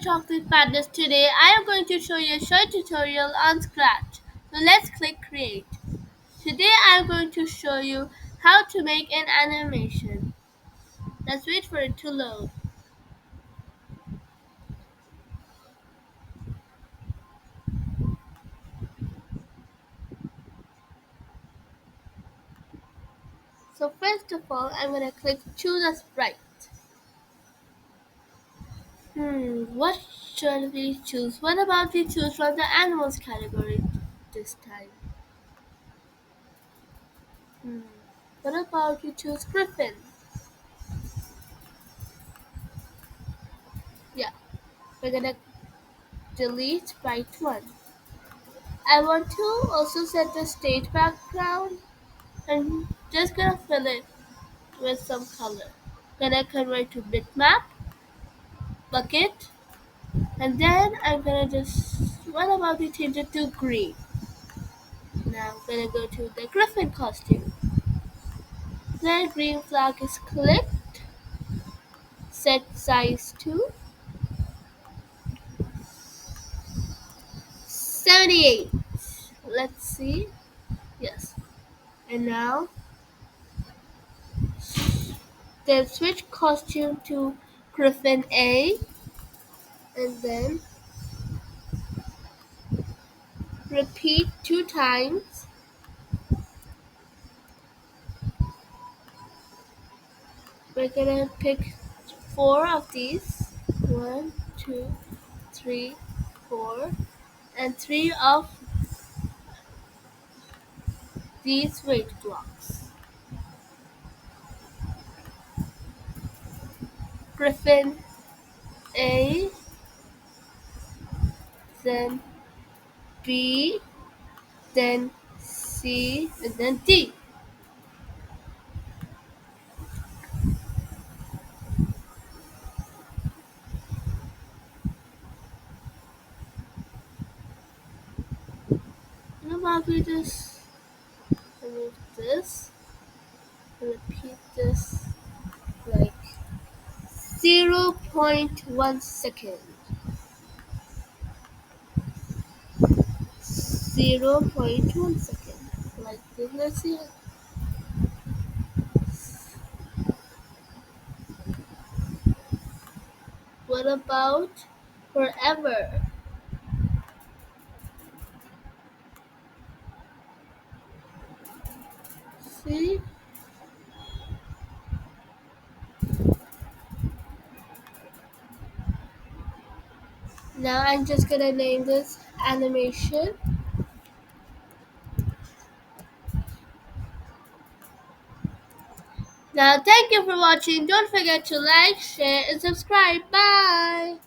Chocolate Madness. Today I am going to show you a short tutorial on Scratch. So let's click create. Today I am going to show you how to make an animation. Let's wait for it to load. So first of all I'm going to click choose a sprite. What should we choose? What about we choose from the animals category this time? Hmm. What about we choose griffin? Yeah, we're gonna delete sprite 1. I want to also set the stage background and just gonna fill it with some color. Gonna convert to bitmap, bucket, and then I'm gonna what about we change it to green? Now I'm gonna go to the griffin costume. Then green flag is clicked, set size to 78. Let's see. Yes. And now then switch costume to Griffin A and then repeat 2 times. We're gonna pick 4 of these. One, two, three, 4, and 3 of these weight blocks. Griffin A, then B, then C, and then D. And about we just remove this, repeat this like 0.1 second. 0.1 second. Like this. Let's see. What about forever? See? Now I'm just gonna name this animation. Now thank you for watching. Don't forget to like, share, and subscribe. Bye!